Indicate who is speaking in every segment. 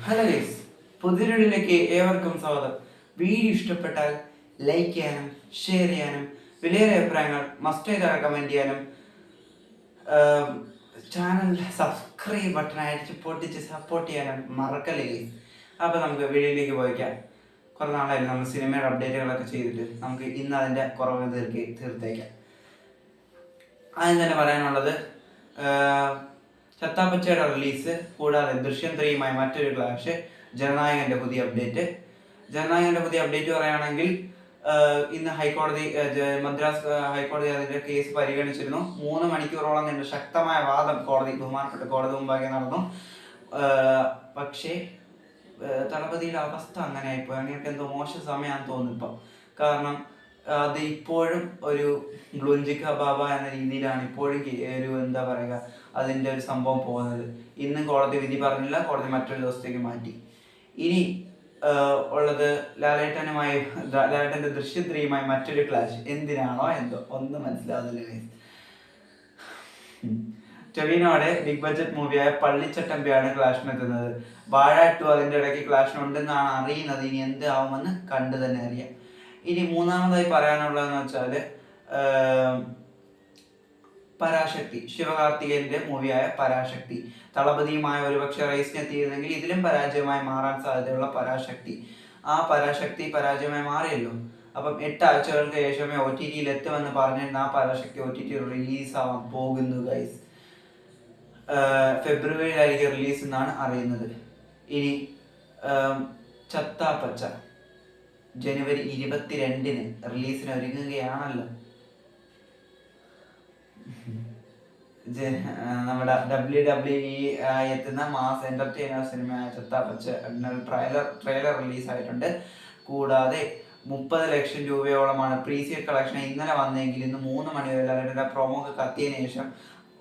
Speaker 1: Hello guys, പുതിയൊരു വീഡിയോയിലേക്ക് ഏവർക്കും സ്വാഗതം. വീഡിയോ ഇഷ്ടപ്പെട്ടാൽ ലൈക്ക് ചെയ്യാനും ഷെയർ ചെയ്യാനും വിലയേറിയ അഭിപ്രായങ്ങൾ മസ്റ്റായി കമൻറ്റ് ചെയ്യാനും ചാനൽ സബ്സ്ക്രൈബ് ബട്ടൺ അടിച്ച് പൊട്ടിച്ച് സപ്പോർട്ട് ചെയ്യാനും മറക്കല്ലേ ഗൈസ്. അപ്പോൾ നമുക്ക് വീഡിയോയിലേക്ക് പോയിക്കാം. കുറേ നാളായിരുന്നു നമ്മൾ സിനിമയുടെ അപ്ഡേറ്റുകളൊക്കെ ചെയ്തിട്ട്. നമുക്ക് ഇന്ന് അതിൻ്റെ കുറവ് തീർത്തേക്കാം. ആദ്യം തന്നെ പറയാനുള്ളത്, ചത്താപ്പച്ചയുടെ റിലീസ് കൂടാതെ ദൃശ്യം 3യുമായി മറ്റൊരു ക്ലാഷ്, ജനനായകന്റെ പുതിയ അപ്ഡേറ്റ്. ജനനായകന്റെ പുതിയ അപ്ഡേറ്റ് പറയുകയാണെങ്കിൽ, ഇന്ന് മദ്രാസ് ഹൈക്കോടതി അതിന്റെ കേസ് പരിഗണിച്ചിരുന്നു. 3 മണിക്കൂറോളം നീണ്ട ശക്തമായ വാദം ബഹുമാനപ്പെട്ട കോടതി മുമ്പാകെ നടന്നു. പക്ഷേ തളപതിയുടെ അവസ്ഥ അങ്ങനെ ആയിപ്പോയി. അങ്ങനെയൊക്കെ എന്തോ മോശം സമയമാണെന്ന് തോന്നുന്നു ഇപ്പം. കാരണം അത് ഇപ്പോഴും ഒരു ഗ്ലുഞ്ചിക്ക ബാബ എന്ന രീതിയിലാണ് ഇപ്പോഴും ഒരു എന്താ പറയുക അതിൻ്റെ ഒരു സംഭവം പോകുന്നത്. ഇന്നും കോടതി വിധി പറഞ്ഞില്ല, കോടതി മറ്റൊരു ദിവസത്തേക്ക് മാറ്റി. ഇനി ഉള്ളത് ലാലേട്ടൻ്റെ ദൃശ്യം 3യുമായി മറ്റൊരു ക്ലാഷ്. എന്തിനാണോ എന്തോ ഒന്നും മനസ്സിലാവുന്നില്ല. ടൊവിനോയുടെ ബിഗ് ബഡ്ജറ്റ് മൂവിയായ പള്ളിച്ചട്ടമ്പിയാണ് ക്ലാഷിനെത്തുന്നത്. വാഴ 2 അതിൻ്റെ ഇടയ്ക്ക് ക്ലാഷിനുണ്ടെന്നാണ് അറിയുന്നത്. ഇനി എന്താവുമെന്ന് കണ്ടു തന്നെ അറിയാം. ഇനി മൂന്നാമതായി പറയാനുള്ളതെന്ന് വെച്ചാൽ, പരാശക്തി, ശിവകാർത്തികേയന്റെ മൂവിയായ പരാശക്തി. തളപതിയുമായ ഒരുപക്ഷെ റേസിനെത്തിയിരുന്നെങ്കിൽ ഇതിലും പരാജയമായി മാറാൻ സാധ്യതയുള്ള പരാശക്തി. ആ പരാശക്തി പരാജയമായി മാറിയല്ലോ. അപ്പം 8 ആഴ്ചകൾക്ക് ശേഷമേ OTTയിൽ എത്തുമെന്ന് പറഞ്ഞിരുന്ന ആ പരാശക്തി OTT റിലീസ് ആവാൻ പോകുന്നു ഗൈസ്. ഫെബ്രുവരിയിലായിരിക്കും റിലീസ് എന്നാണ് അറിയുന്നത്. ഇനി ചത്താപ്പച്ച ജനുവരി 22-ന് റിലീസിന് ഒരുങ്ങുകയാണല്ലോ. നമ്മുടെ WWE എത്തുന്ന മാസ് എന്റർടൈനർ സിനിമയായ ചത്താപ്പച്ച ട്രെയിലർ റിലീസായിട്ടുണ്ട്. കൂടാതെ 30 ലക്ഷം രൂപയോളമാണ് പ്രീസീഡ് കളക്ഷൻ ഇന്നലെ വന്നെങ്കിൽ ഇന്ന് 3 മണി വരെ അവരുടെ പ്രൊമോ ഒക്കെ കത്തിയതിനു ശേഷം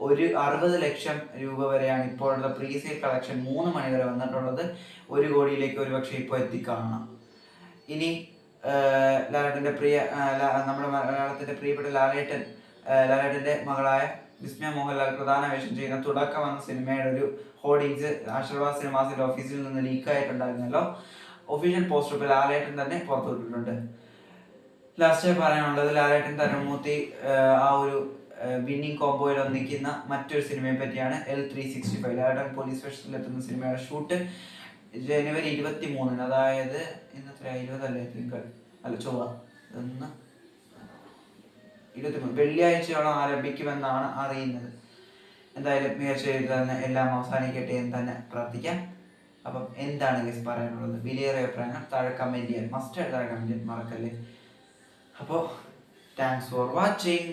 Speaker 1: ഒരു 60 ലക്ഷം രൂപ വരെയാണ് ഇപ്പോഴുള്ള പ്രീസീഡ് കളക്ഷൻ 3 മണി വരെ വന്നിട്ടുള്ളത്. 1 കോടിയിലേക്ക് ഒരുപക്ഷെ ഇപ്പോൾ എത്തിക്കാണാം. ഇനി ലാലേട്ടൻ്റെ നമ്മുടെ മലയാളത്തിൻ്റെ പ്രിയപ്പെട്ട ലാലേട്ടൻ്റെ മകളായ വിസ്മയ മോഹൻലാൽ പ്രധാന വേഷം ചെയ്യുന്ന തുടക്കം എന്ന സിനിമയുടെ ഒരു ഹോർഡിങ്സ് ആശീർവാദ് സിനിമാസിന്റെ ഓഫീസിൽ നിന്ന് ലീക്കായിട്ടുണ്ടായിരുന്നല്ലോ. ഒഫീഷ്യൽ പോസ്റ്റർ ഇപ്പോൾ ലാലേട്ടൻ തന്നെ പുറത്തുവിട്ടിട്ടുണ്ട്. ലാസ്റ്റ് പറയാനുള്ളത്, ലാലേട്ടൻ തരമൂർത്തി ആ ഒരു വിന്നിംഗ് കോംബോയിൽ ഒന്നിക്കുന്ന മറ്റൊരു സിനിമയെ പറ്റിയാണ്. L365 ലാലേട്ടൻ പോലീസ് സ്റ്റേഷനിൽ എത്തുന്ന സിനിമയുടെ ഷൂട്ട് ജനുവരി 23-ന്, അതായത് ഇന്നത്തെ 20 ചൊവ്വ 23 വെള്ളിയാഴ്ചയോളം ആരംഭിക്കുമെന്നാണ് അറിയുന്നത്. എന്തായാലും മികച്ച രീതിയിൽ തന്നെ എല്ലാം അവസാനിക്കട്ടെ എന്ന് തന്നെ പ്രാർത്ഥിക്കാം. അപ്പം എന്താണ് ഗൈസ് പറയാനുള്ളത്? വിലയേറിയ അഭിപ്രായങ്ങൾ താഴെ കമൻറ്റ് ചെയ്യാൻ മറക്കല്ലേ. അപ്പോൾ താങ്ക്സ് ഫോർ വാച്ചിങ്.